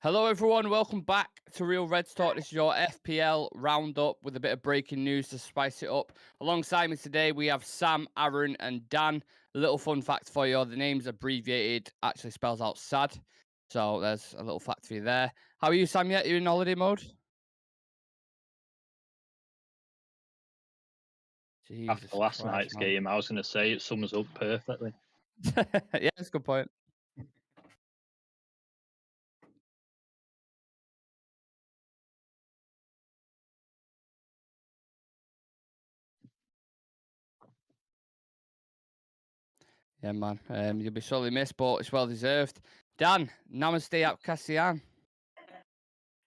Hello, everyone. Welcome back to Real Reds Talk. This is your FPL roundup with a bit of breaking news to spice it up. Alongside me today, we have Sam, Aaron, and Dan. A little fun fact for you: the name's abbreviated actually spells out sad. So there's a little fact for you there. How are you, Sam? Yet you in holiday mode? After Jesus last Christ, night's man. game, I was going to say it sums up perfectly. Yeah, that's a good point. Yeah, man. You'll be sorely missed, but it's well deserved. Dan, namaste out Cassian.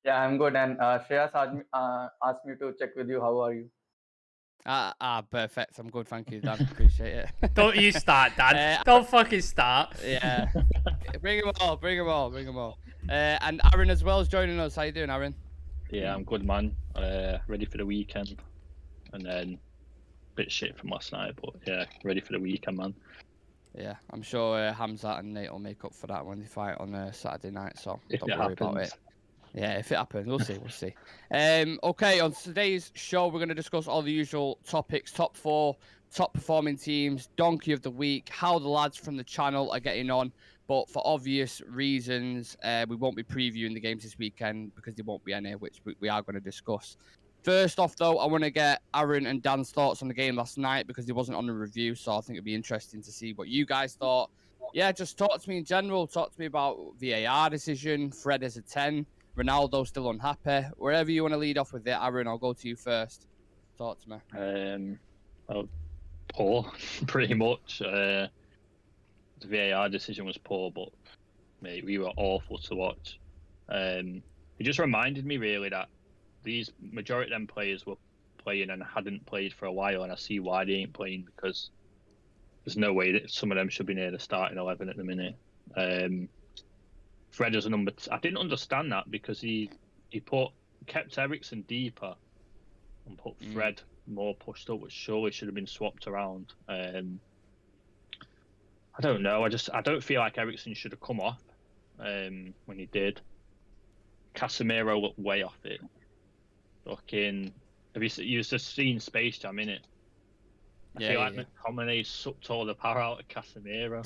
Yeah, I'm good. And Shreyas asked me to check with you. How are you? Perfect. I'm good, thank you, Dan. Appreciate it. Don't you start, Dan. Don't fucking start. Yeah. Bring them all. Bring them all. Bring them all. And Aaron as well is joining us. How you doing, Aaron? Yeah, I'm good, man. Ready for the weekend. And then a bit shit from last night, but yeah, ready for the weekend, man. Yeah, I'm sure Hamzat and Nate will make up for that when they fight on Saturday night. So If don't it worry about happens. it. Yeah, if it happens, we'll see. We'll see. Okay, on today's show, we're going to discuss all the usual topics: top four, top performing teams, donkey of the week, how the lads from the channel are getting on. But for obvious reasons, we won't be previewing the games this weekend because there won't be any, which we are going to discuss. First off, though, I want to get Aaron and Dan's thoughts on the game last night because he wasn't on the review, so I think it'd be interesting to see what you guys thought. Yeah, just talk to me in general. Talk to me about VAR decision, Fred as a 10, Ronaldo still unhappy. Wherever you want to lead off with it, Aaron, I'll go to you first. Talk to me. Well, poor, pretty much. The VAR decision was poor, but mate, we were awful to watch. It just reminded me really that these majority of them players were playing and hadn't played for a while, and I see why they ain't playing because there's no way that some of them should be near the starting 11 at the minute. Fred as a number. I didn't understand that because he kept Ericsson deeper and put Fred more pushed up, which surely should have been swapped around. I don't know. I don't feel like Ericsson should have come off when he did. Casemiro looked way off it. Fucking, you've just seen Space Jam, innit? I feel like McTominay sucked all the power out of Casemiro.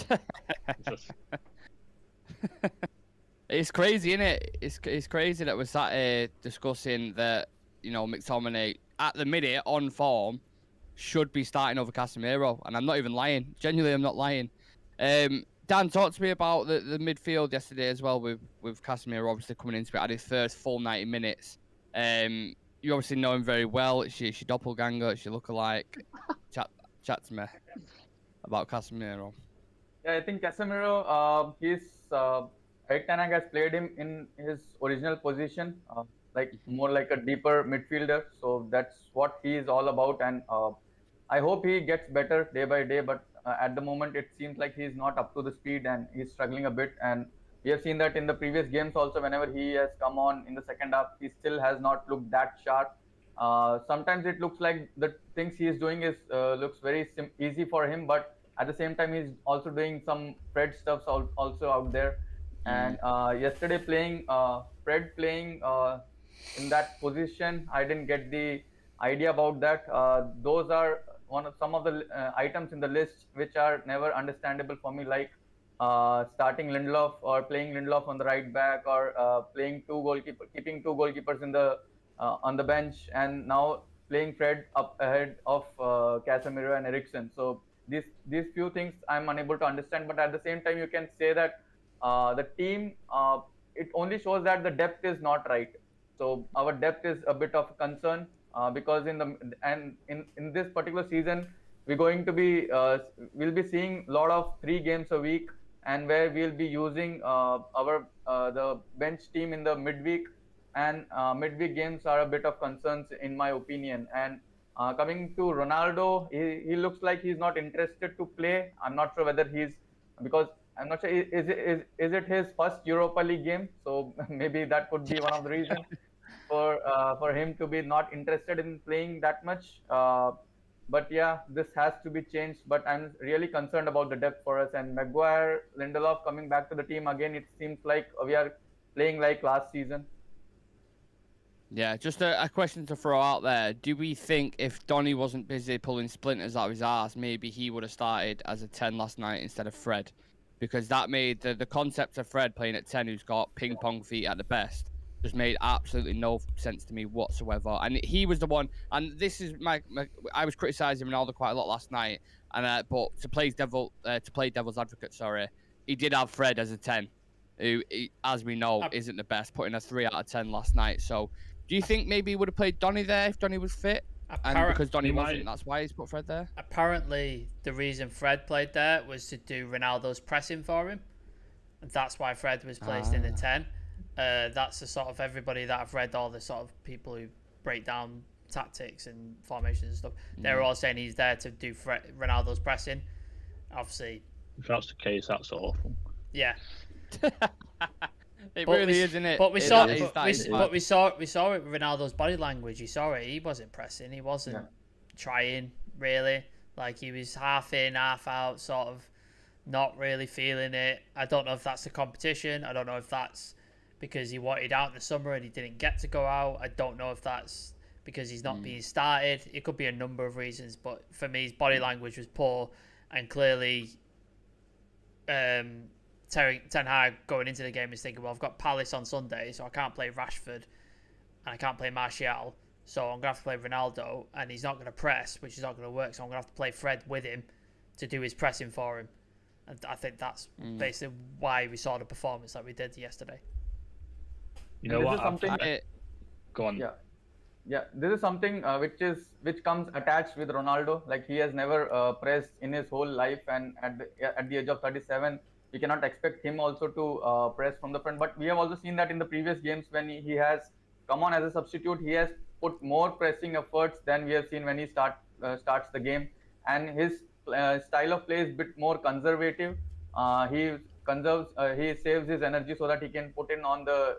It's crazy, isn't it? It's crazy that we're sat discussing that, you know, McTominay at the minute on form should be starting over Casemiro, and I'm not even lying. Genuinely, I'm not lying. Dan, talk to me about the midfield yesterday as well with Casemiro obviously coming into it at his first full 90 minutes. You obviously know him very well. It's your doppelganger, it's your lookalike. Chat to me about Casemiro. Yeah, I think Casemiro, Eric Ten Hag has played him in his original position, more like a deeper midfielder. So that's what he is all about, and I hope he gets better day by day. But at the moment, it seems like he's not up to the speed and he's struggling a bit. And we have seen that in the previous games also. Whenever he has come on in the second half, he still has not looked that sharp. Sometimes it looks like the things he is doing looks very easy for him, but at the same time he's also doing some Fred stuff also out there. And yesterday Fred playing in that position, I didn't get the idea about that. Those are some of the items in the list which are never understandable for me, like starting Lindelof or playing Lindelof on the right back, or keeping two goalkeepers in the on the bench, and now playing Fred up ahead of Casemiro and Eriksen. So these few things I'm unable to understand. But at the same time, you can say that the team, it only shows that the depth is not right. So our depth is a bit of concern because in this particular season, we're going to be we'll be seeing a lot of 3 games a week, and where we'll be using the bench team in the midweek, and midweek games are a bit of concerns in my opinion. And coming to Ronaldo, he looks like he's not interested to play. I'm not sure whether because I'm not sure, is it his first Europa League game? So maybe that could be one of the reasons for him to be not interested in playing that much. But yeah, this has to be changed. But I'm really concerned about the depth for us. And Maguire, Lindelof coming back to the team again, it seems like we are playing like last season. Yeah, just a question to throw out there. Do we think if Donny wasn't busy pulling splinters out of his arse, maybe he would have started as a 10 last night instead of Fred? Because that made the concept of Fred playing at 10, who's got ping pong feet at the best, just made absolutely no sense to me whatsoever. And he was the one, and this is I was criticizing Ronaldo quite a lot last night, and but to play devil's advocate, sorry, he did have Fred as a 10, who, as we know, isn't the best, putting a 3 out of 10 last night. So do you think maybe he would have played Donny there if Donny was fit? And because Donny wasn't, that's why he's put Fred there? Apparently, the reason Fred played there was to do Ronaldo's pressing for him. And that's why Fred was placed in the 10. That's the sort of everybody that I've read, all the sort of people who break down tactics and formations and stuff. They're all saying he's there to do Ronaldo's pressing. Obviously, if that's the case, that's awful. Yeah. It really is, isn't it? But we saw it with Ronaldo's body language. You saw it. He wasn't pressing. He wasn't trying, really. Like, he was half in, half out, sort of not really feeling it. I don't know if that's the competition. I don't know if that's because he wanted out in the summer and he didn't get to go out. I don't know if that's because he's not being started. It could be a number of reasons. But for me, his body language was poor. And clearly, Ten Hag going into the game is thinking, well, I've got Palace on Sunday, so I can't play Rashford and I can't play Martial, so I'm going to have to play Ronaldo, and he's not going to press, which is not going to work, so I'm going to have to play Fred with him to do his pressing for him. And I think that's basically why we saw the performance that we did yesterday. You know what? Go on. Yeah. This is something which comes attached with Ronaldo. Like, he has never pressed in his whole life, and at the age of 37. We cannot expect him also to press from the front. But we have also seen that in the previous games when he has come on as a substitute, he has put more pressing efforts than we have seen when he starts the game. And his style of play is a bit more conservative. He saves his energy so that he can put in on the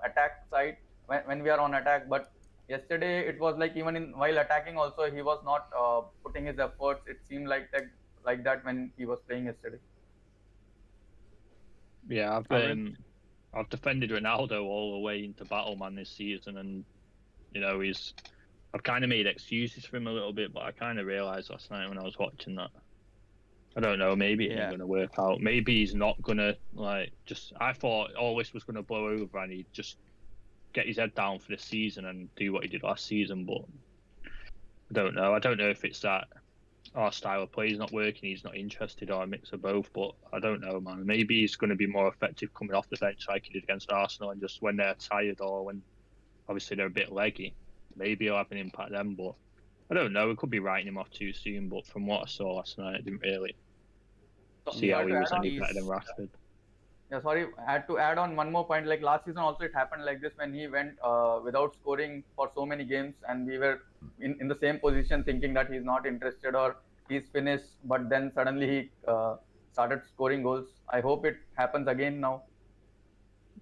attack side when we are on attack. But yesterday it was like even while attacking also he was not putting his efforts. It seemed like that when he was playing yesterday. Yeah, I've defended Ronaldo all the way into battle, man, this season, and you know I've kind of made excuses for him a little bit, but I kind of realised last night when I was watching that I don't know, maybe it ain't going to work out. Maybe he's not going to I thought all this was going to blow over and he'd just get his head down for the season and do what he did last season, but I don't know. I don't know if it's that our style of play is not working, he's not interested, or a mix of both, but I don't know, man. Maybe he's going to be more effective coming off the bench like he did against Arsenal, and just when they're tired or when obviously they're a bit leggy, maybe he'll have an impact then, but I don't know. We could be writing him off too soon, but from what I saw last night, I didn't really see how he was any better than Rashford. Yeah, sorry, I had to add on one more point. Like last season also it happened like this when he went without scoring for so many games, and we were in the same position thinking that he's not interested or he's finished, but then suddenly he started scoring goals. I hope it happens again now.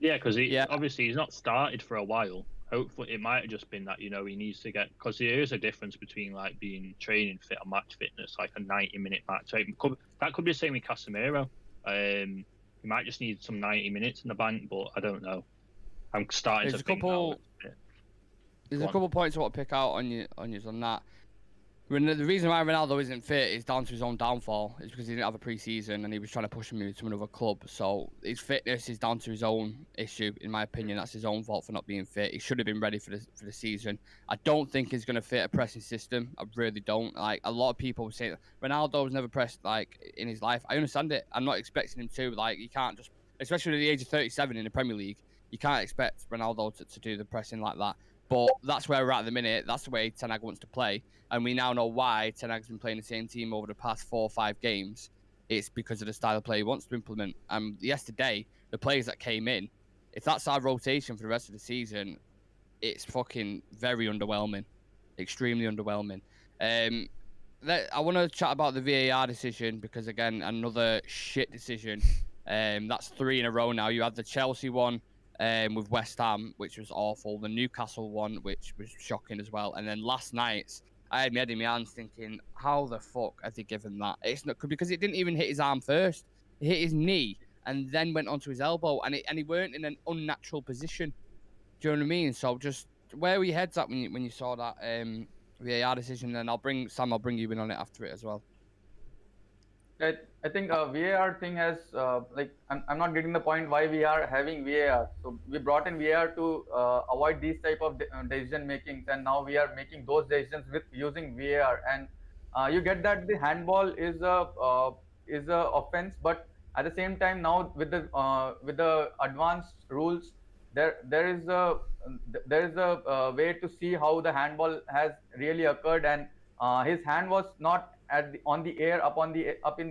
Yeah, because obviously he's not started for a while. Hopefully it might have just been that, you know, he needs to get, because there is a difference between like being training fit and match fitness, like a 90-minute match. That could be the same with Casemiro. He might just need some 90 minutes in the bank, but I don't know. I'm starting to think There's a couple points I want to pick out on you on that. The reason why Ronaldo isn't fit is down to his own downfall. It's because he didn't have a pre-season and he was trying to push him to another club. So his fitness is down to his own issue, in my opinion. That's his own fault for not being fit. He should have been ready for the season. I don't think he's going to fit a pressing system. I really don't. Like, a lot of people say Ronaldo's never pressed like in his life. I understand it. I'm not expecting him to. Like, you can't just, especially at the age of 37 in the Premier League, you can't expect Ronaldo to do the pressing like that. But that's where we're at the minute. That's the way Ten Hag wants to play. And we now know why Ten Hag's been playing the same team over the past 4 or 5 games. It's because of the style of play he wants to implement. And yesterday, the players that came in, if that's our rotation for the rest of the season, it's fucking very underwhelming. Extremely underwhelming. I want to chat about the VAR decision because, again, another shit decision. That's 3 in a row now. You had the Chelsea one with West Ham, which was awful. The Newcastle one, which was shocking as well. And then last night's, I had my head in my hands thinking, how the fuck has he given that? It's not because it didn't even hit his arm first. It hit his knee, and then went onto his elbow, and he weren't in an unnatural position. Do you know what I mean? So just where were your heads at when you saw that VAR decision? And I'll bring you in on it after it as well. I think VAR thing has like I'm not getting the point why we are having VAR. So we brought in VAR to avoid these type of decision makings, and now we are making those decisions with using VAR. And you get that the handball is a offense, but at the same time now with the advanced rules, there is a way to see how the handball has really occurred, and his hand was not on the air, up in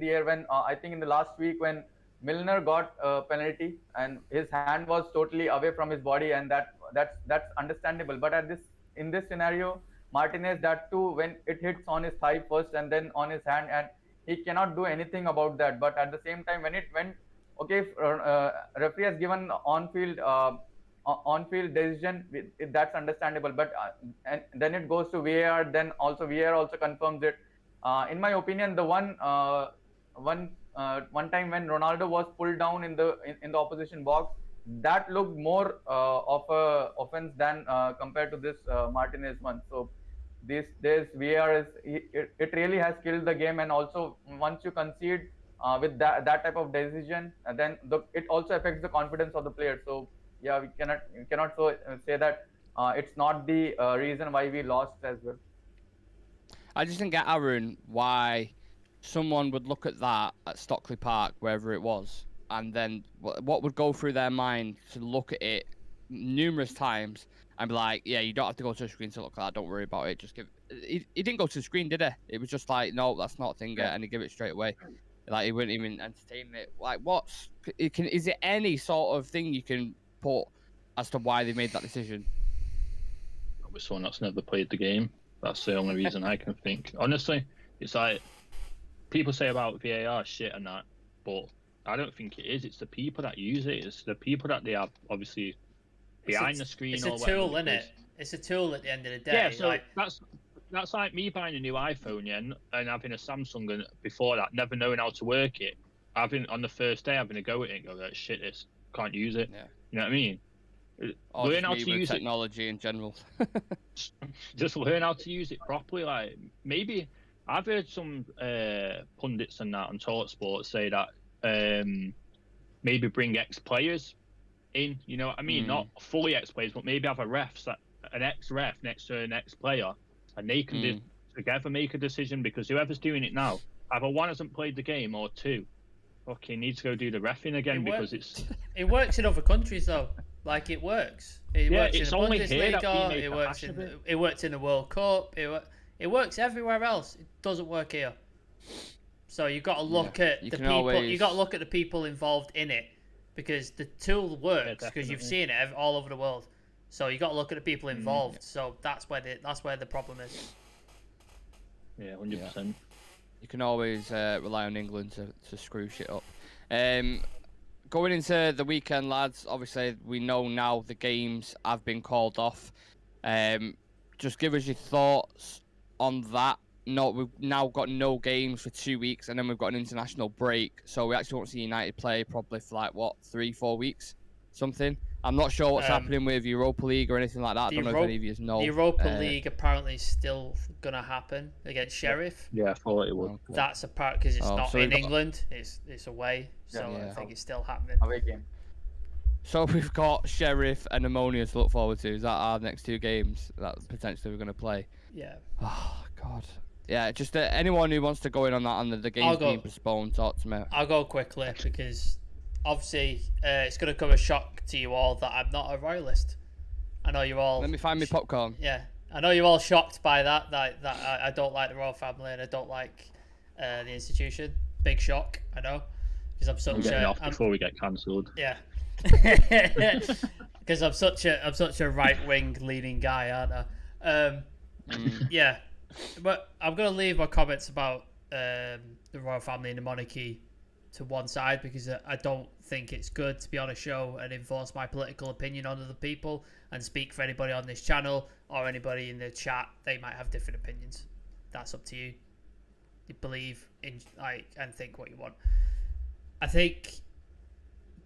the air when I think in the last week when Milner got a penalty and his hand was totally away from his body, and that's understandable. But in this scenario, Martinez, that too, when it hits on his thigh first and then on his hand, and he cannot do anything about that. But at the same time, when it went, okay, referee has given on-field decision, that's understandable. But and then it goes to VAR, then also VAR also confirms it. In my opinion, the one time when Ronaldo was pulled down in the opposition box, that looked more of a offense than compared to this Martinez one. So this VAR it really has killed the game, and also once you concede with that type of decision, then it also affects the confidence of the player. So yeah, we cannot say that it's not the reason why we lost as well. I just didn't get, Aaron, why someone would look at that at Stockley Park, wherever it was, and then what would go through their mind to look at it numerous times and be like, yeah, you don't have to go to the screen to look at that, don't worry about it, just give it. He didn't go to the screen, did he? It was just like, no, that's not a thing yet, and he gave it straight away. Like, he wouldn't even entertain it. Like, is there any sort of thing you can put as to why they made that decision? With someone that's never played the game. That's the only reason I can think. Honestly, it's like people say about VAR shit and that, but I don't think it is. It's the people that use it. It's the people that they have obviously behind the screen. It's a tool, isn't it? It's a tool at the end of the day. Yeah, so that's like me buying a new iPhone, yeah, and having a Samsung, and before that, never knowing how to work it. On the first day having a go at it and go, like, shit, this can't use it. Yeah. You know what I mean? Learn how to use technology in general. Just learn how to use it properly. Like, maybe I've heard some pundits and that on Toilet Sports say that maybe bring ex-players in. You know what I mean? Not fully ex-players, but maybe have an ex-ref next to an ex-player, and they can together make a decision, because whoever's doing it now, either one hasn't played the game or two, okay, needs to go do the reffing again, because it works in other countries though. Like, it works. It works it's in the only here that we make it works in the World Cup. It works everywhere else. It doesn't work here. So you've got to look at the people. You got to look at the people involved in it, because the tool works, because you've seen it all over the world. So you got to look at the people involved. So that's where the problem is. Yeah, 100%. You can always rely on England to screw shit up. Going into the weekend, lads, obviously we know now the games have been called off. Just give us your thoughts on that. No, we've now got no games for 2 weeks, and then we've got an international break. So we actually won't see United play probably for like, 3-4 weeks? Something. I'm not sure what's happening with Europa League or anything like that. I don't know if any of you know. The Europa League apparently is still going to happen against Sheriff. Yeah, I thought it would. Okay. That's a part, because it's not in England. It's away. So I think it's still happening. Away game. So we've got Sheriff and Ammonia to look forward to. Is that our next two games that potentially we're going to play? Yeah. Oh, God. Yeah, just anyone who wants to go in on that, on the games being postponed, talk to me. I'll go quickly, because obviously it's going to come as a shock to you all that I'm not a royalist. I know you're all... Let me find me popcorn. Yeah. I know you're all shocked by that I don't like the royal family and I don't like the institution. Big shock, I know. Because I'm such before we get cancelled. Yeah. Because I'm such a right-wing leaning guy, aren't I? Yeah. But I'm going to leave my comments about the royal family and the monarchy to one side, because I don't think it's good to be on a show and enforce my political opinion on other people and speak for anybody on this channel or anybody in the chat. They might have different opinions. That's up to you. You believe in and think what you want. I think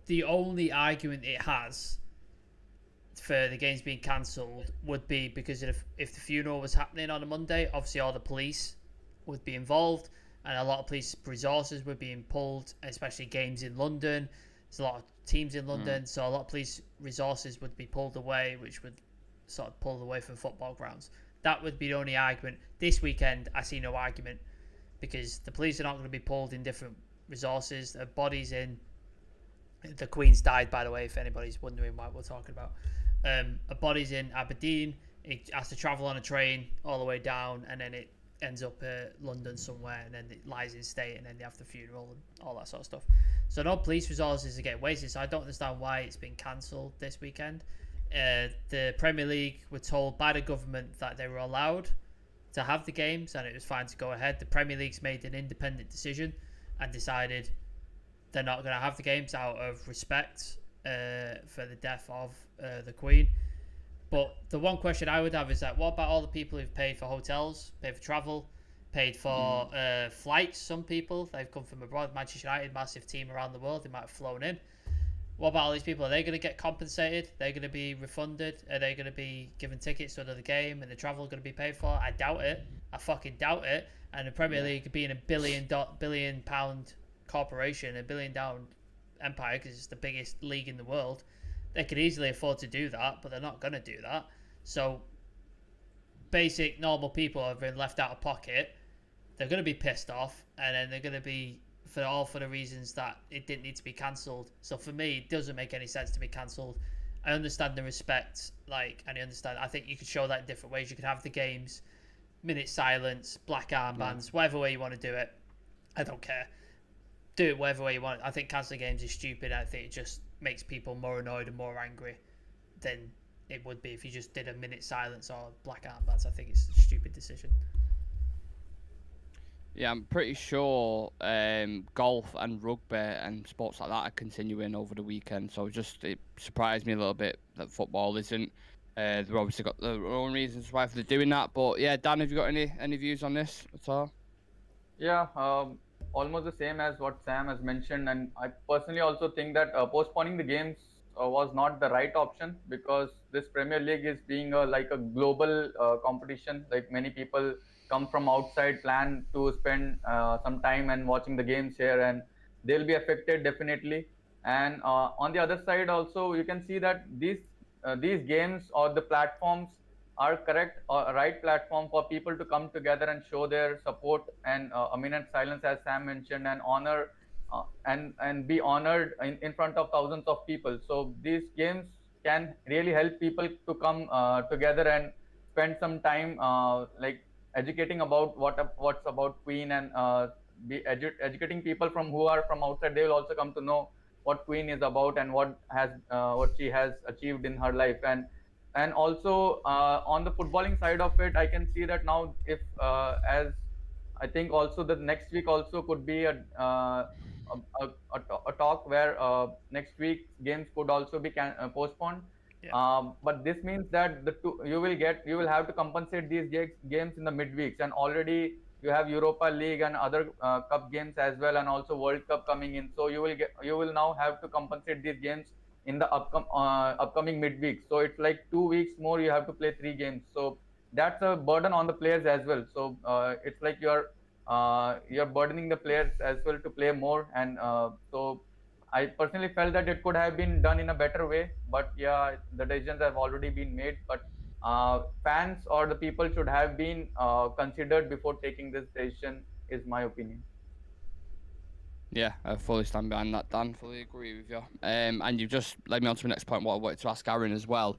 the only argument it has for the games being cancelled would be because if the funeral was happening on a Monday, obviously all the police would be involved, and a lot of police resources were being pulled, especially games in London. There's a lot of teams in London, so a lot of police resources would be pulled away, which would sort of pull away from football grounds. That would be the only argument. This weekend, I see no argument because the police are not going to be pulled in different resources. The bodies in the Queen's died, by the way, if anybody's wondering what we're talking about. A body's in Aberdeen. It has to travel on a train all the way down, and then it ends up London somewhere, and then it lies in state, and then they have the funeral and all that sort of stuff. So no police resources are getting wasted. So I don't understand why it's been cancelled this weekend. The Premier League were told by the government that they were allowed to have the games, and it was fine to go ahead. The Premier League's made an independent decision and decided they're not going to have the games out of respect for the death of the Queen. But the one question I would have is that what about all the people who've paid for hotels, paid for travel, paid for flights? Some people, they've come from abroad. Manchester United, massive team around the world, they might have flown in. What about all these people? Are they going to get compensated? They're going to be refunded? Are they going to be given tickets to another game and the travel going to be paid for? I doubt it. I fucking doubt it. And the Premier League being a billion pound corporation, a billion pound empire, because it's the biggest league in the world, they could easily afford to do that, but they're not going to do that. So basic normal people have been left out of pocket. They're going to be pissed off, and then they're going to be for the reasons that it didn't need to be cancelled. So for me, it doesn't make any sense to be cancelled. I understand the respect, and I think you could show that in different ways. You could have the games, minute silence, black armbands, whatever way you want to do it. I don't care. Do it whatever way you want. I think cancelling games is stupid. I think it just makes people more annoyed and more angry than it would be if you just did a minute silence or black armbands. I think it's a stupid decision. Yeah, I'm pretty sure golf and rugby and sports like that are continuing over the weekend. So it surprised me a little bit that football isn't. They've obviously got their own reasons why they're doing that. But yeah, Dan, have you got any views on this at all? Yeah, almost the same as what Sam has mentioned, and I personally also think that postponing the games was not the right option, because this Premier League is being like a global competition. Like, many people come from outside, plan to spend some time and watching the games here, and they'll be affected definitely. And on the other side also, you can see that these games or the platforms are correct or right platform for people to come together and show their support and a minute silence, as Sam mentioned, and honor and be honored in front of thousands of people. So these games can really help people to come together and spend some time like educating about what's about Queen, and be educating people who are from outside. They will also come to know what Queen is about and what she has achieved in her life. And also on the footballing side of it, I can see that now, if as I think also the next week also could be a talk where next week's games could also be postponed. Yeah. But this means that you will have to compensate these games in the midweeks, and already you have Europa League and other cup games as well, and also World Cup coming in. So you will now have to compensate these games in the upcoming midweek. So it's like 2 weeks more you have to play 3 games. So that's a burden on the players as well. So it's like you're burdening the players as well to play more. And so I personally felt that it could have been done in a better way. But yeah, the decisions have already been made. But fans or the people should have been considered before taking this decision, is my opinion. Yeah, I fully stand behind that, Dan. Fully agree with you. And you've just led me on to the next point, what I wanted to ask Aaron as well.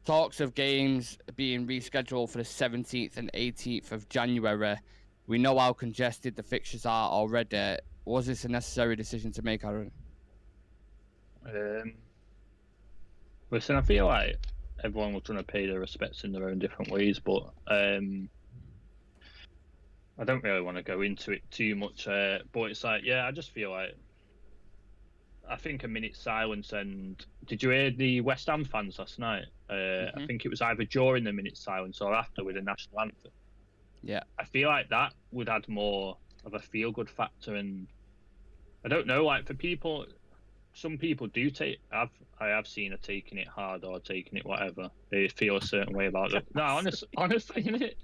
Talks of games being rescheduled for the 17th and 18th of January. We know how congested the fixtures are already. Was this a necessary decision to make, Aaron? Listen, I feel like everyone was trying to pay their respects in their own different ways, but I don't really want to go into it too much, but it's like, yeah, I just feel like, I think a minute silence. And did you hear the West Ham fans last night? I think it was either during the minute silence or after, with the national anthem. Yeah, I feel like that would add more of a feel-good factor. And I don't know, like, for people, some people do take. I have seen her taking it hard or taking it whatever. They feel a certain way about it. No, honestly, innit?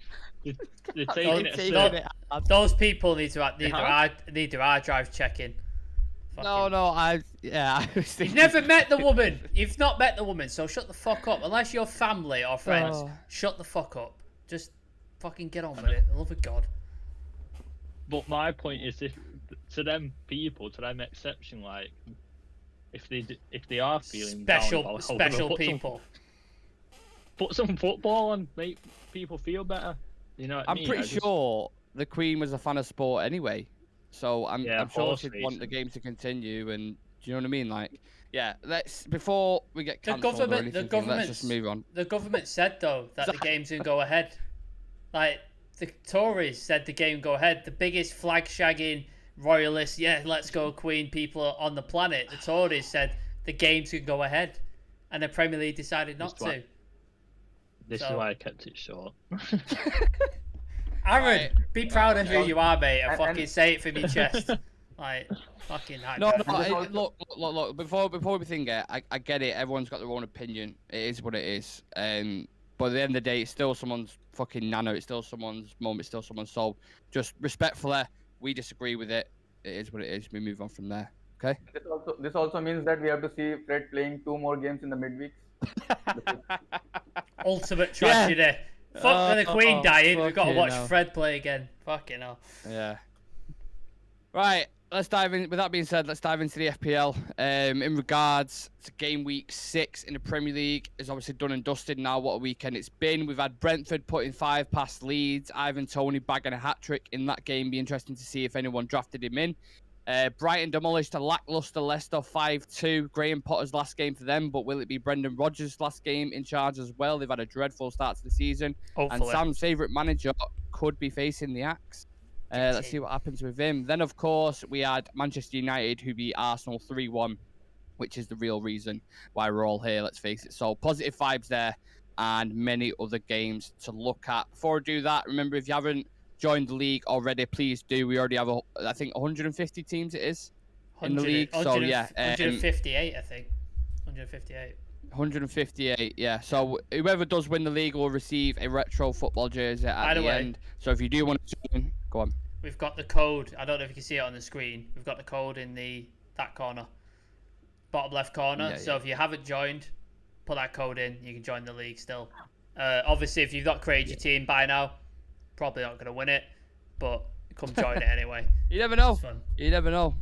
They're taking it. Those people need to hard drive checking. No, I was thinking... You've never met the woman. You've not met the woman, so shut the fuck up. Unless you're family or friends, shut the fuck up. Just fucking get on with it. I love of God. But my point is, if to them people, to them exception, like if they are feeling special people, put some football on, make people feel better. You know what I mean? I'm pretty sure the Queen was a fan of sport anyway. So I'm sure she'd want the game to continue, and do you know what I mean? Like, yeah, before we get cancelled or anything, let's just move on. The government said though that the game's gonna go ahead. Like the Tories said the game go ahead. The biggest flag shagging royalists, let's go Queen people on the planet. The Tories said the games could go ahead, and the Premier League decided not to. This is why I kept it short. Aaron, be proud of who you are, mate, and fucking say it from your chest. Like, fucking look, before we begin, I get it. Everyone's got their own opinion. It is what it is. But at the end of the day, it's still someone's fucking nano. It's still someone's mum. It's still someone's soul. Just respectfully, we disagree with it. It is what it is. We move on from there. Okay? This also means that we have to see Fred playing 2 more games in the midweeks. Ultimate tragedy. Yeah. Fuck the Queen dying. We've got to watch Fred play again. Fucking hell. Yeah. Right. Let's dive in. With that being said, let's dive into the FPL. In regards to game week 6 in the Premier League, is obviously done and dusted now. What a weekend it's been. We've had Brentford putting 5 past Leeds. Ivan Toney bagging a hat-trick in that game. Be interesting to see if anyone drafted him in. Brighton demolished a lacklustre Leicester 5-2. Graham Potter's last game for them, but will it be Brendan Rodgers' last game in charge as well? They've had a dreadful start to the season. Hopefully. And Sam's favourite manager could be facing the axe. Let's see what happens with him. Then, of course, we had Manchester United, who beat Arsenal 3-1, which is the real reason why we're all here, let's face it. So, positive vibes there and many other games to look at. Before I do that, remember, if you haven't joined the league already, please do. We already have, I think, 150 teams it is in the league. So, yeah. 158, I think. 158. 158, yeah. So whoever does win the league will receive a retro football jersey at the end. So if you do want to join, go on. We've got the code. I don't know if you can see it on the screen. We've got the code in that corner, bottom left corner. Yeah, so if you haven't joined, put that code in. You can join the league still. Obviously, if you've not created your team by now, probably not going to win it, but come join it anyway. You never know. You never know.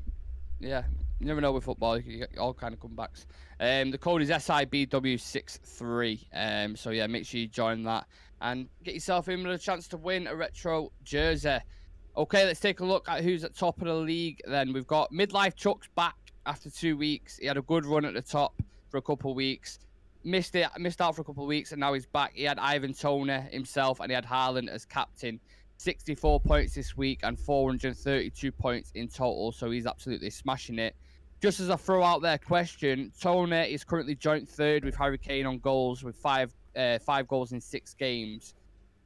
Yeah. You never know with football. You get all kind of comebacks. The code is SIBW63. So yeah, make sure you join that and get yourself in with a chance to win a retro jersey. Okay, let's take a look at who's at top of the league. Then we've got Midlife Chuck's back after 2 weeks. He had a good run at the top for a couple of weeks. Missed out for a couple of weeks, and now he's back. He had Ivan Toney himself, and he had Haaland as captain. 64 points this week and 432 points in total. So he's absolutely smashing it. Just as a throw out there question, Toney is currently joint third with Harry Kane on goals with five goals in 6 games.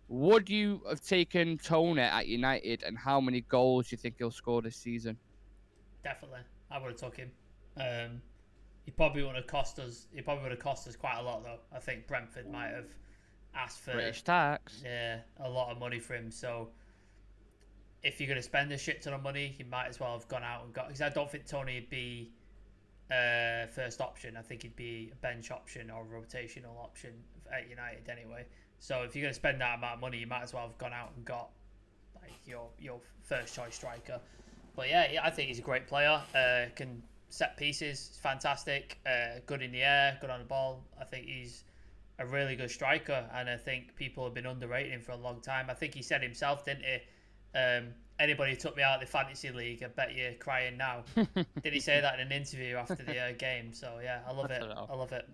Would you have taken Toney at United, and how many goals do you think he'll score this season? Definitely, I would have took him. He probably would have cost us. He probably would have cost us quite a lot, though. I think Brentford might have asked for British tax. Yeah, a lot of money for him. So if you're going to spend a shit ton of money, you might as well have gone out and got. Because I don't think Toney would be first option. I think he'd be a bench option or a rotational option at United anyway. So if you're going to spend that amount of money, you might as well have gone out and got like your first choice striker. But yeah, I think he's a great player. Can set pieces, fantastic. Good in the air, good on the ball. I think he's a really good striker, and I think people have been underrating him for a long time. I think he said himself, didn't he? Anybody who took me out of the fantasy league, I bet you're crying now. Did he say that in an interview after the game? So yeah, I love it. I love it.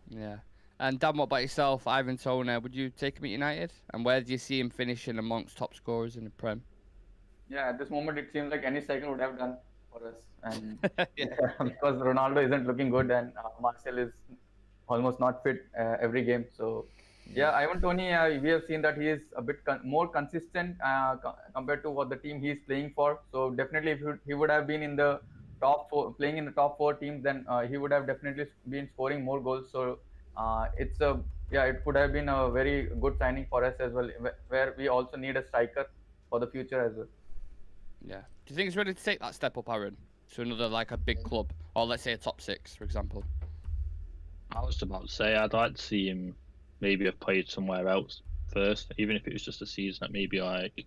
Yeah. And Dan, what about yourself, Ivan Toney? Would you take him at United? And where do you see him finishing amongst top scorers in the Prem? Yeah, at this moment it seems like any second would have done for us. And because Ronaldo isn't looking good and Marcel is almost not fit every game. So yeah, Ivan Toney, we have seen that he is a bit more consistent compared to what the team he is playing for. So definitely, if he would have been in the top four, playing in the top four teams, then he would have definitely been scoring more goals. So it's a yeah, it could have been a very good signing for us as well, where we also need a striker for the future as well. Yeah. Do you think he's ready to take that step up, Aaron, to another like a big club, or let's say a top 6, for example? I was about to say I'd like to see him maybe have played somewhere else first, even if it was just a season at maybe like.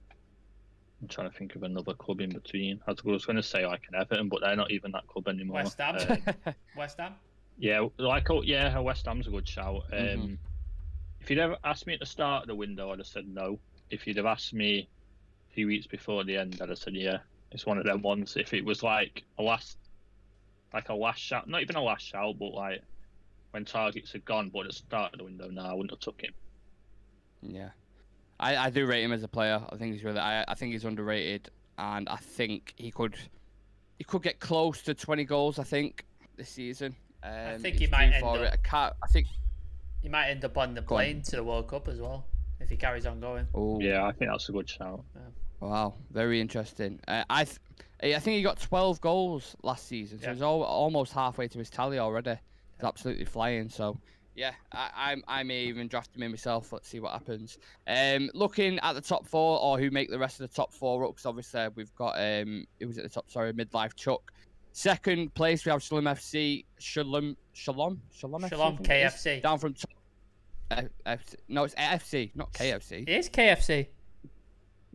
I'm trying to think of another club in between. I was going to say like an Everton, but they're not even that club anymore. West Ham. West Ham. Yeah, West Ham's a good shout. If you'd ever asked me at the start of the window, I'd have said no. If you'd have asked me a few weeks before the end, I'd have said yeah. It's one of them ones. If it was like a last shout, not even a last shout, but like when targets had gone, but at the start of the window, I wouldn't have took him. Yeah. I do rate him as a player. I think he's really. I think he's underrated, and I think he could get close to 20 goals. I think this season. I think he might end up. I think he might end up on the plane to the World Cup as well if he carries on going. Oh yeah, I think that's a good shout. Yeah. Wow, very interesting. I think he got 12 goals last season, so he's almost halfway to his tally already. He's absolutely flying. So. Yeah, I may even draft him in myself. Let's see what happens. Looking at the top 4, or who make the rest of the top 4 up, because obviously we've got who was at the top? Sorry, Midlife Chuck. Second place we have Shalom FC. Shalom KFC. Down from top. No, it's FC, not KFC. It is KFC.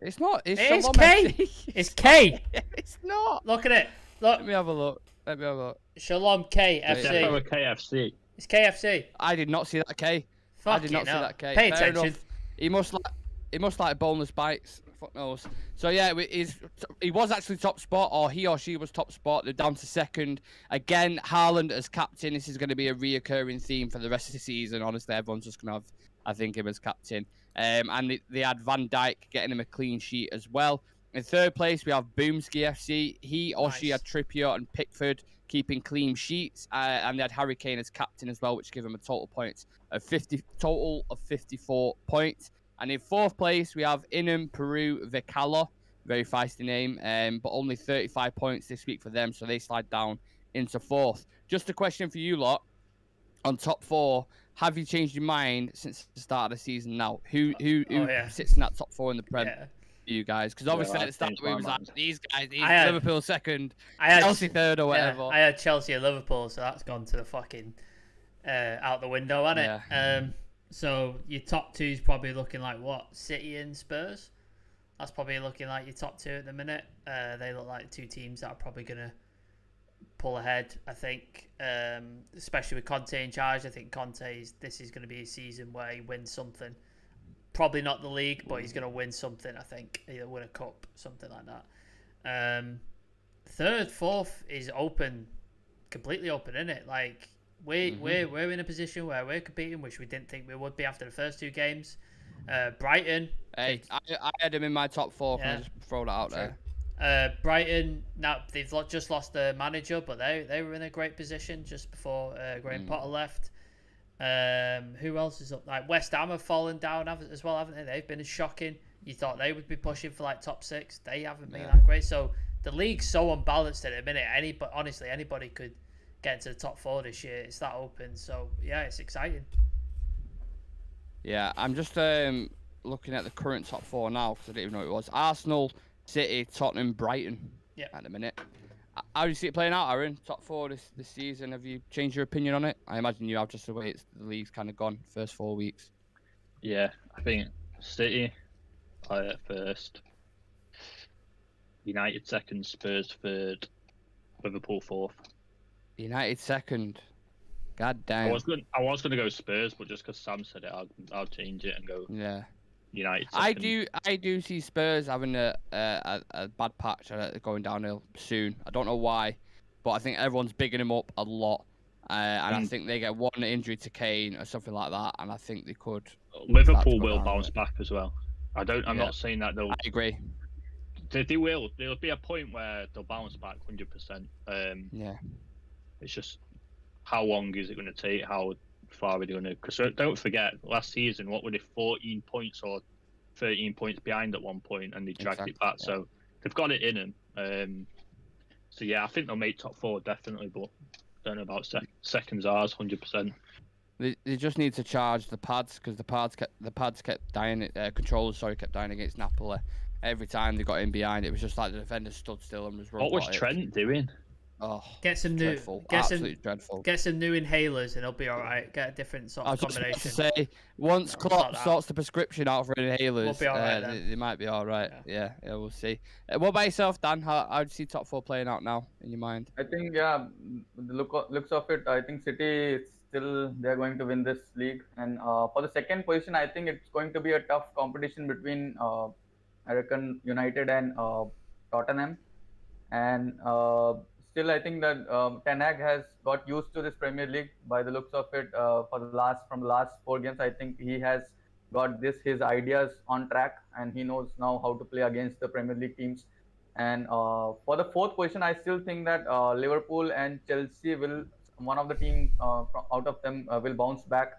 It's not. It's it Shalom is K. FC. It's K. It's not. Look at it. Look. Let me have a look. Shalom KFC. Definitely KFC. It's KFC. I did not see that K. I did not see that K. Pay Fair attention. Enough. He must like boneless bites. Fuck knows. So yeah, he was actually top spot, or he or she was top spot. They're down to second. Again, Haaland as captain. This is going to be a reoccurring theme for the rest of the season. Honestly, everyone's just going to have, I think, him as captain. And they had Van Dijk getting him a clean sheet as well. In third place, we have Boomski FC. He or she had Trippier and Pickford keeping clean sheets, and they had Harry Kane as captain as well, which gave him a total of 54 points. And in fourth place, we have Inam Peru Vicala, very feisty name, but only 35 points this week for them, so they slide down into fourth. Just a question for you lot on top 4. Have you changed your mind since the start of the season now? Who sits in that top 4 in the Prem? Yeah. You guys, because obviously at the start it was like these guys, Liverpool second, Chelsea third or whatever. I had Chelsea and Liverpool, so that's gone to the fucking out the window, hasn't it? So your top 2 is probably looking like what? City and Spurs. That's probably looking like your top 2 at the minute. They look like 2 teams that are probably gonna pull ahead. I think, especially with Conte in charge. I think this is going to be a season where he wins something. Probably not the league, but he's going to win something, I think. Either win a cup, something like that. Third, fourth is open, completely open, isn't it? Like, we're in a position where we're competing, which we didn't think we would be after the first 2 games. Brighton. Hey, I had him in my top 4. Can I just throw that out there? Brighton, now they've just lost their manager, but they were in a great position just before Graham Potter left. Who else is up? Like West Ham have fallen down as well, haven't they? They've been shocking. You thought they would be pushing for like top 6. They haven't been that great. So the league's so unbalanced at the minute. Honestly, anybody could get into the top 4 this year. It's that open. So yeah, it's exciting. Yeah, I'm just looking at the current top 4 now because I didn't even know it was Arsenal, City, Tottenham, Brighton. Yeah. At the minute. How do you see it playing out, Aaron? Top 4 this season. Have you changed your opinion on it? I imagine you have, just the way the league's kind of gone first 4 weeks. Yeah, I think City at first, United second, Spurs third, Liverpool fourth. United second. God damn. I was going to go Spurs, but just because Sam said it, I'll change it and go United second. I do see Spurs having a bad patch, going downhill soon. I don't know why, but I think everyone's bigging them up a lot. And I think they get one injury to Kane or something like that, and I think they could. Liverpool will bounce back as well. I'm not saying that they'll. I agree. They will. There'll be a point where they'll bounce back 100%. Yeah. It's just how long is it going to take? How far are they going to? Because don't forget, last season, what were they, 14 points or 13 points behind at one point, and they dragged it back. Yeah. So they've got it in them. So yeah, I think they'll make top 4 definitely, but don't know about seconds ours 100%. They just need to charge the pads because the pads kept dying. Controllers kept dying against Napoli. Every time they got in behind, it was just like the defender stood still and was robotic. What was Trent doing? Oh, get some new, dreadful. Absolutely dreadful. Get some new inhalers and it'll be all right. Get a different sort of combination. I was just about to say, once Klopp sorts the prescription out for inhalers, we'll be all right they might be all right. Yeah, we'll see. What about yourself, Dan? How do you see top 4 playing out now in your mind? I think the looks of it, I think City still they're going to win this league, and for the second position, I think it's going to be a tough competition between I reckon United and Tottenham, and still I think that Ten Hag has got used to this Premier League by the looks of it. From the last 4 games, I think he has got his ideas on track, and he knows now how to play against the Premier League teams. And for the 4th position, I still think that Liverpool and Chelsea one of the team out of them will bounce back.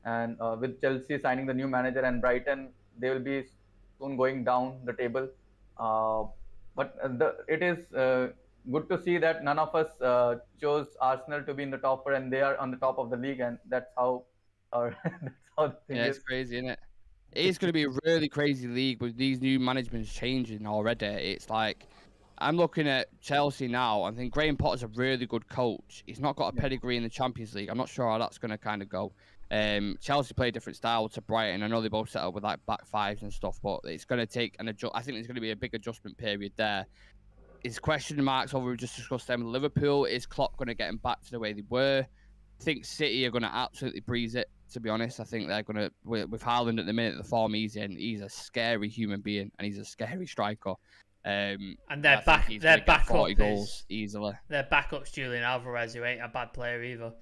And with Chelsea signing the new manager and Brighton, they will be soon going down the table. But it is good to see that none of us chose Arsenal to be in the top 4, and they are on the top of the league, and that's how the thing is. It's crazy, isn't it? It's going to be a really crazy league with these new managements changing already. It's like, I'm looking at Chelsea now. I think Graham Potter's a really good coach. He's not got a pedigree in the Champions League. I'm not sure how that's going to kind of go. Chelsea play a different style to Brighton. I know they both set up with like back fives and stuff, but it's going to take I think there's going to be a big adjustment period there. It's question marks over. We just discussed them with Liverpool. Is Klopp going to get them back to the way they were? I think City are going to absolutely breeze it, to be honest. I think they're going to, with Haaland at the minute, the form he's in, he's a scary human being and he's a scary striker. And their backup 40 goals easily. Their backup's Julian Alvarez, who ain't a bad player either.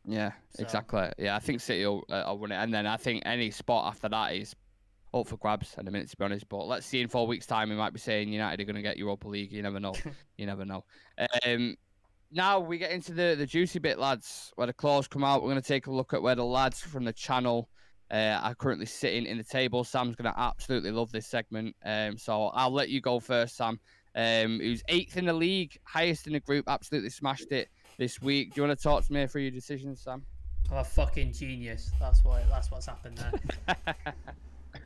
Yeah, exactly. Yeah, I think City will win it. And then I think any spot after that is up for grabs in a minute, to be honest. But let's see in 4 weeks' time, we might be saying United are going to get Europa League. You never know. You never know. Now we get into the juicy bit, lads, where the claws come out. We're going to take a look at where the lads from the channel are currently sitting in the table. Sam's going to absolutely love this segment. So I'll let you go first, Sam. Who's 8th in the league, highest in the group, absolutely smashed it this week. Do you want to talk to me through your decisions, Sam? I'm a fucking genius. That's what's happened there.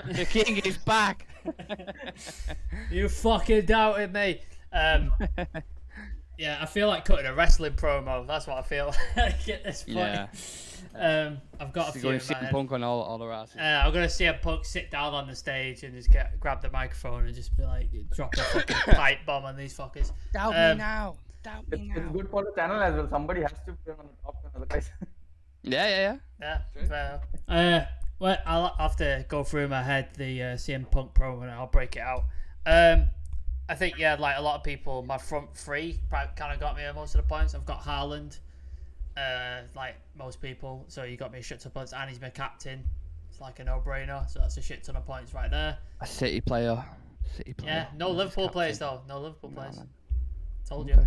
The king is back. You fucking doubted me. Yeah, I feel like cutting a wrestling promo. That's what I feel like at this point. Yeah. I've got a few. Going to CM Punk on all the asses. I'm going to see a Punk sit down on the stage and just grab the microphone and just be like, drop a fucking pipe bomb on these fuckers. Doubt me now. It's good for the channel as well. Somebody has to be on the top, otherwise. Yeah. Fair. Well, I'll have to go through in my head the CM Punk promo and I'll break it out. I think, like a lot of people, my front three kind of got me at most of the points. I've got Haaland, like most people. So you got me a shit ton of points, and he's my captain. It's like a no-brainer. So that's a shit ton of points right there. A City player. Yeah, no Liverpool players though. No Liverpool players. Man. Told Okay. you.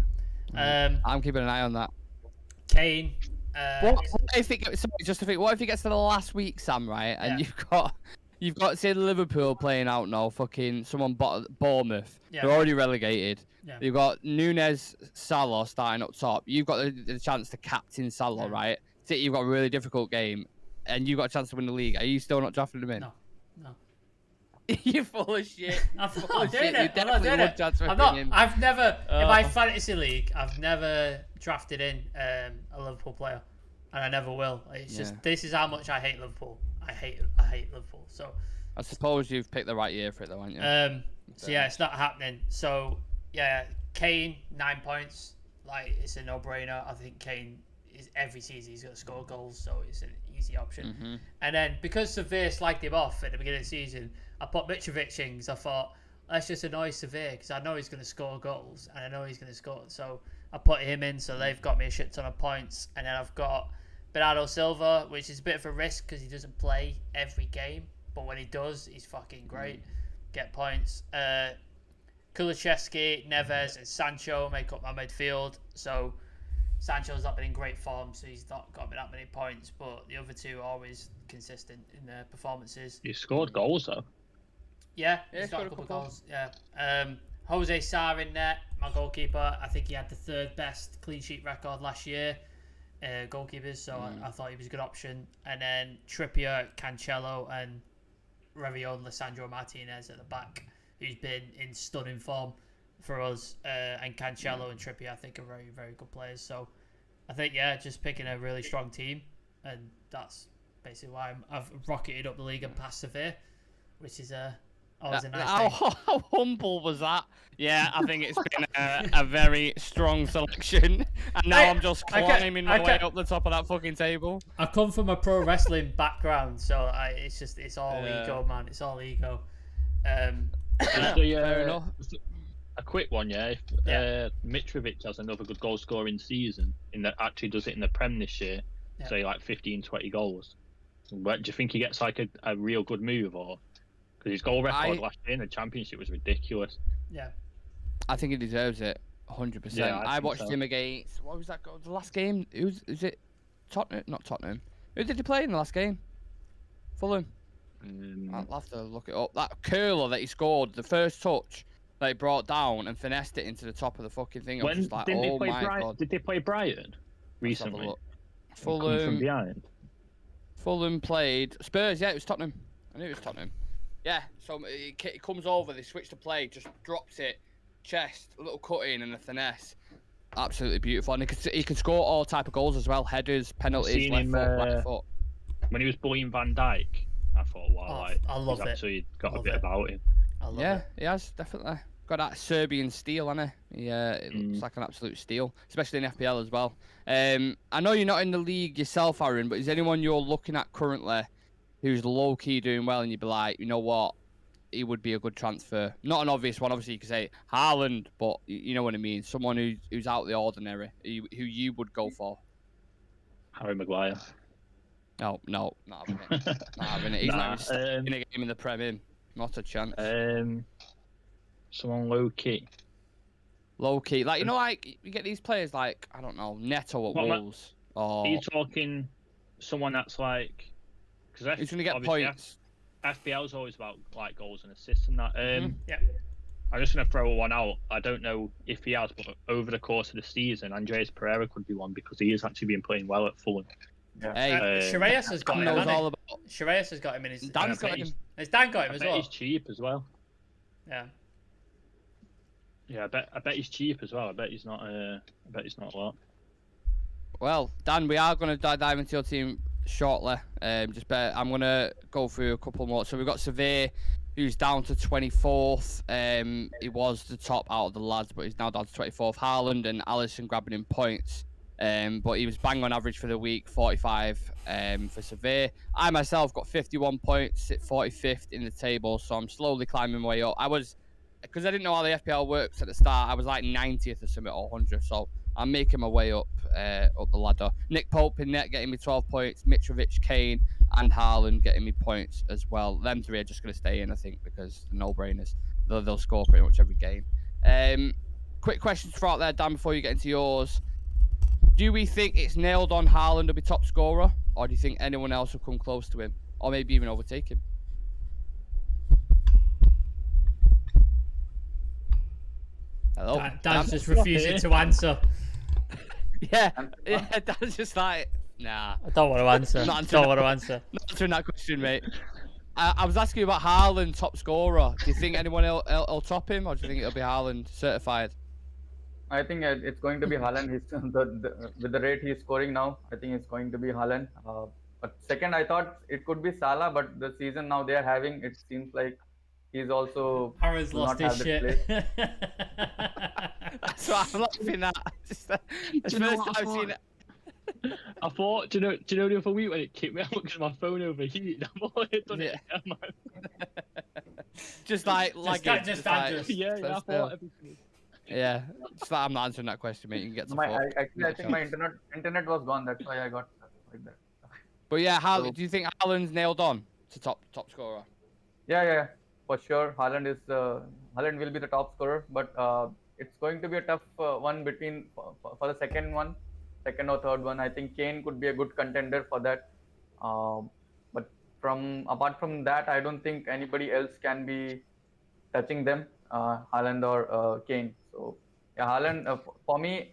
I'm keeping an eye on that. Kane. What if it gets to the last week, Sam, right? And you've got say Liverpool playing out now, fucking someone Bournemouth. Yeah. They're already relegated. Yeah. You've got Nunes, Salah starting up top. You've got the chance to captain Salah, right? City, you've got a really difficult game, and you've got a chance to win the league. Are you still not drafting them in? No. You're full of shit. I'm not doing it. I've never in my fantasy league. I've never drafted in a Liverpool player, and I never will. It's just this is how much I hate Liverpool. I hate Liverpool. So I suppose you've picked the right year for it, though, haven't you? So yeah, it's not happening. So yeah, Kane 9 points. Like it's a no-brainer. I think Kane is every season he's going to score goals, so it's an easy option. Mm-hmm. And then because Severe slagged him off at the beginning of the season, I put Mitrovic in because I thought let's just annoy Severe because I know he's going to score goals and I know he's going to score. So I put him in, so they've got me a shit ton of points. And then I've got Bernardo Silva, which is a bit of a risk because he doesn't play every game, but when he does, he's fucking great. Get points. Kulusevski, Neves, and Sancho make up my midfield. So Sancho's not been in great form, so he's not got me that many points. But the other two are always consistent in their performances. You scored goals though. Yeah, he's got a couple of goals. Yeah. Jose Sarr in net, my goalkeeper. I think he had the 3rd best clean sheet record last year, goalkeepers. So I thought he was a good option. And then Trippier, Cancelo, and Revion Lissandro Martinez at the back, who's been in stunning form for us. And Cancelo and Trippier, I think, are very, very good players. So I think, just picking a really strong team. And that's basically why I've rocketed up the league and passed Severe, which is always a nice thing. How humble was that? Yeah, I think it's been a very strong selection. And now I'm just climbing my way up the top of that fucking table. I come from a pro wrestling background, so it's all ego, man. It's all ego. Fair enough. A quick one, If Mitrovic has another good goal scoring season, actually does it in the Prem this year, say like 15, 20 goals, do you think he gets like a real good move, or because his goal record last year in the Championship was ridiculous? Yeah, I think he deserves it 100%. Yeah, I watched him against, what was that goal? The last game? Is it Tottenham? Not Tottenham. Who did he play in the last game? Fulham. I'll have to look it up. That curler that he scored, the first touch that he brought down and finessed it into the top of the fucking thing. I was just like, oh my God. Did they play Brighton recently? Fulham from behind. Fulham played Spurs. Yeah, it was Tottenham. I knew it was Tottenham. Yeah, so it comes over, they switch to play, just drops it, chest, a little cut in and a finesse. Absolutely beautiful. And he can score all type of goals as well. Headers, penalties, left foot. When he was bullying Van Dijk, I thought, wow, I love it. Actually got a bit about him. I love it. He has, definitely. Got that Serbian steel, hasn't he? Yeah, it looks like an absolute steel, especially in FPL as well. I know you're not in the league yourself, Aaron, but is anyone you're looking at currently who's low-key doing well and you'd be like, you know what, he would be a good transfer? Not an obvious one, obviously you could say Haaland, but you know what I mean. Someone who's out of the ordinary, who you would go for. Harry Maguire. No, not having it. Not having it. He's not even in a game in the Prem. Not a chance. Someone low-key. Low-key. Like, you know, like, you get these players like, I don't know, Neto at Wolves. Are you talking someone that's like... Because he's going to get points. FPL's always about like goals and assists and that. Yeah. I'm just going to throw one out. I don't know if he has, but over the course of the season, Andreas Pereira could be one because he has actually been playing well at Fulham. Yeah. Hey, Shireyas has got him. All about. Shireyas has got him in his. Dan's got him. Has Dan got him as well? He's cheap as well. Yeah. Yeah, I bet he's cheap as well. I bet he's not a lot. Well, Dan, we are going to dive into your team shortly. I'm going to go through a couple more. So we've got Severe, who's down to 24th. He was the top out of the lads, but he's now down to 24th. Haaland and Alisson grabbing him points. But he was bang on average for the week, 45 for Severe. I myself got 51 points at 45th in the table, so I'm slowly climbing my way up. Because I didn't know how the FPL works at the start, I was like 90th or something, or 100th, so I'm making my way up the ladder. Nick Pope in net getting me 12 points, Mitrovic, Kane, and Haaland getting me points as well. Them three are just going to stay in, I think, because they're no-brainers. They'll score pretty much every game. Quick questions for out there, Dan, before you get into yours. Do we think it's nailed on Haaland to be top scorer, or do you think anyone else will come close to him, or maybe even overtake him? Hello? Dan's just refusing to answer. Yeah, Dan's just like, nah. I don't want to answer. Not answering that question, mate. I was asking you about Haaland, top scorer. Do you think anyone else will top him, or do you think it'll be Haaland certified? I think it's going to be Haaland. With the rate he's scoring now, I think it's going to be Haaland. But second, I thought it could be Salah, but the season now they are having, it seems like he's also Harry's lost his shit. That's what I'm laughing at. I've seen it. I thought, do you know the other week when it kicked me out because my phone overheated? I thought I'd done it again, man. Just like I thought everything. Yeah, just like I'm not answering that question, mate. You can get to I think my internet was gone. That's why I got like that. But yeah, do you think Haaland's nailed on to top scorer? Yeah, for sure. Haaland will be the top scorer, but it's going to be a tough one between for the second or third one. I think Kane could be a good contender for that. But apart from that, I don't think anybody else can be touching them. Haaland or Kane. So yeah, Haaland for me,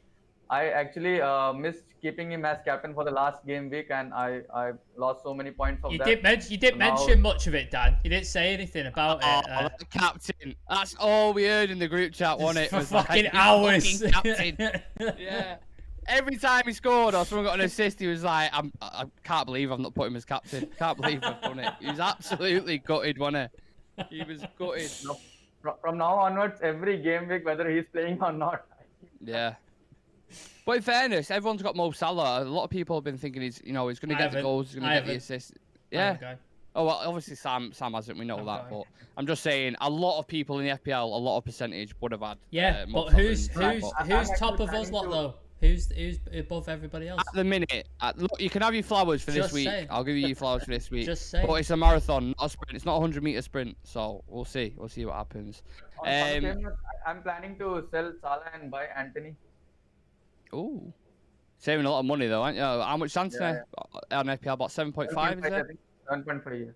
I actually missed keeping him as captain for the last game week, and I lost so many points of You that. didn't So now- mention much of it, Dan. You didn't say anything about it. The captain. That's all we heard in the group chat, wasn't it? For Was like, fucking "He's hours." fucking captain. Yeah. Every time he scored or someone got an assist, he was like, I can't believe I've not put him as captain. Can't believe I've done it. He was absolutely gutted, wasn't he? He was gutted. No, from now onwards, every game week, whether he's playing or not. Yeah. But in fairness, everyone's got Mo Salah. A lot of people have been thinking he's going to get the goals, he's going to get the assists. Yeah. Okay. Oh, well, obviously Sam hasn't. We know that, Okay. but I'm just saying, a lot of people in the FPL, a lot of percentage would have had. Yeah, Mo but Salah who's in there, but top of us lot though? Who's above everybody else? at the minute? Look, you can have your flowers for this Just week. saying. I'll give you your flowers for this week. Just saying. But it's a marathon, not a sprint. It's not a 100-meter sprint, so we'll see. We'll see what happens. On the same note, I'm planning to sell Salah and buy Anthony. Ooh. Saving a lot of money though, aren't you? How much Anthony on FPL? About 7.5, is it? 7.5.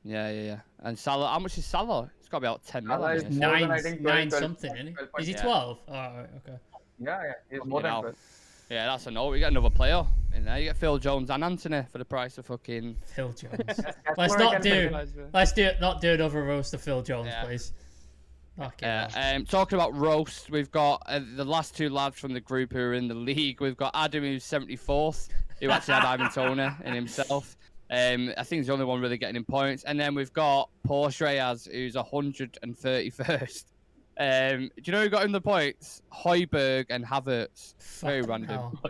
Yeah. And Salah, how much is Salah? It's got to be about 10 Salah is million. more than, I think, 12, something, isn't he? 12 Is he Yeah. 12? Oh, right, okay. Yeah, he's more than hell. 12. Yeah, that's a no. We get another player in there. You get Phil Jones and Anthony for the price of fucking. Phil Jones. Let's Not do another roast of Phil Jones, Yeah. please. Okay. Talking about roast, we've got the last two lads from the group who are in the league. We've got Adam, who's 74th, who actually had Ivan Toney in himself. I think he's the only one really getting in points. And then we've got Porsche Reyes, who's 131st. Do you know who got him the points? Højbjerg and Havertz. Very Fucking random. hell.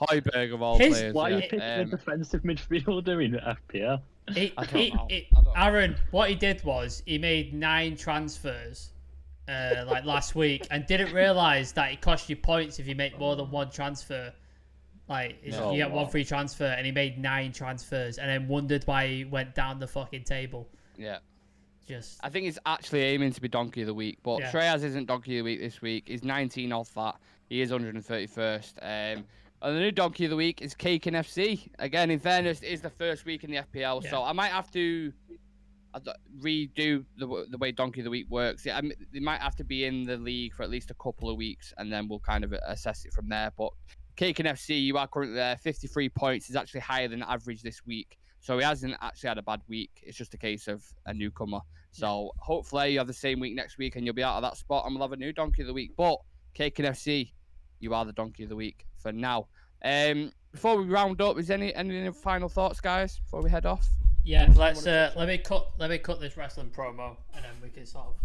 Højbjerg of all His- players. Why are you yeah. picking a defensive midfielder in FPL? I don't know. I don't know. Aaron, what he did was he made 9 transfers like last week and didn't realise that it costs you points if you make more than one transfer. Like No, you get one wow. free transfer, and he made 9 transfers, and then wondered why he went down the fucking table. Yeah. Just I think he's actually aiming to be Donkey of the Week, but Yeah. Shreyas isn't Donkey of the Week this week. He's 19 off that. He is 131st. And the new Donkey of the Week is Cake and FC. Again, in fairness, it is the first week in the FPL, so I might have to redo the way Donkey of the Week works. Yeah, they might have to be in the league for at least a couple of weeks, and then we'll kind of assess it from there. But Cake and FC, you are currently there. 53 points is actually higher than average this week. So he hasn't actually had a bad week. It's just a case of a newcomer. So hopefully you have the same week next week and you'll be out of that spot and we'll have a new Donkey of the Week. But Cake and FC, you are the Donkey of the Week for now. Before we round up, is any final thoughts, guys, before we head off? yeah. Let's let me cut this wrestling promo, and then we can sort of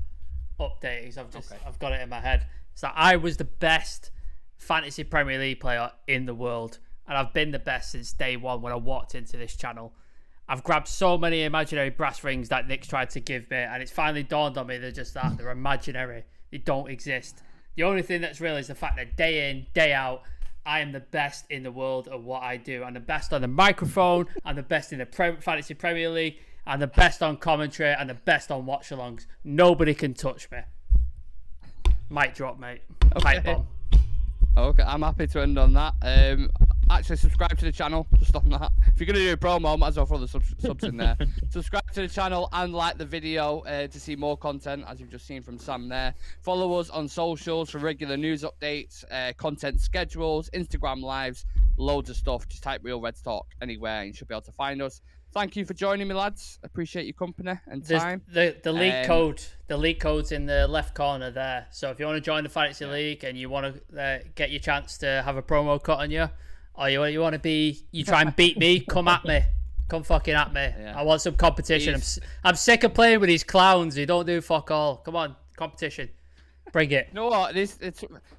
update it. 'Cause I've got it in my head. So I was the best fantasy Premier League player in the world, and I've been the best since day one when I walked into this channel. I've grabbed so many imaginary brass rings that Nick's tried to give me, and it's finally dawned on me they're just that. They're imaginary. They don't exist. The only thing that's real is the fact that day in, day out, I am the best in the world at what I do. I'm the best on the microphone. I'm the best in the Fantasy Premier League. I'm the best on commentary and the best on watch-alongs. Nobody can touch me. Mic drop, mate. Pipe bomb. Okay, I'm happy to end on that. Actually, subscribe to the channel. Just on that. If you're going to do a promo, might as well throw the subs in there. Subscribe to the channel and like the video to see more content, as you've just seen from Sam there. Follow us on socials for regular news updates, content schedules, Instagram lives, loads of stuff. Just type Real Reds Talk anywhere and you should be able to find us. Thank you for joining me, lads. Appreciate your company and time. The league code. The league code's in the left corner there. So if you want to join the fantasy league and you want to get your chance to have a promo cut on you, or you want to you try and beat me, come at me. Come fucking at me. Yeah. I want some competition. I'm sick of playing with these clowns who don't do fuck all. Come on, competition. Bring it. You know what? It's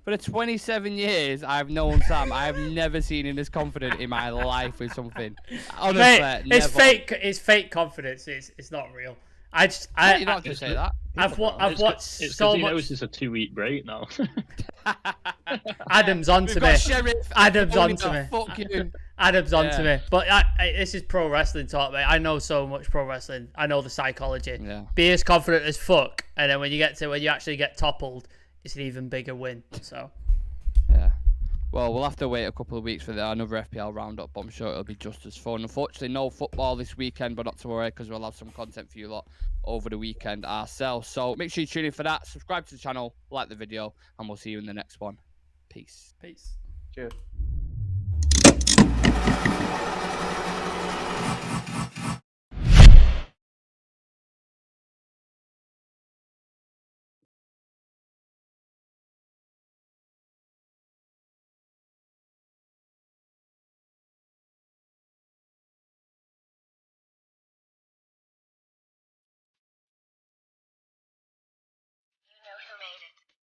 for the 27 years I've known Sam, I have never seen him this confident in my life with something. Honestly, Mate, it's never. fake. It's fake confidence. It's not real. You're not gonna say that. I've watched so much. It's just a 2-week break now. Adam's onto me. Adam's onto me. Fuck you. Adam's onto me. But this is pro wrestling talk, mate. I know so much pro wrestling. I know the psychology. Yeah. Be as confident as fuck, and then when you actually get toppled, it's an even bigger win. So. Yeah. Well, we'll have to wait a couple of weeks for another FPL roundup, but I'm sure it'll be just as fun. Unfortunately, no football this weekend, but not to worry, because we'll have some content for you lot over the weekend ourselves. So make sure you tune in for that. Subscribe to the channel, like the video, and we'll see you in the next one. Peace. Peace. Cheers. You know who made it.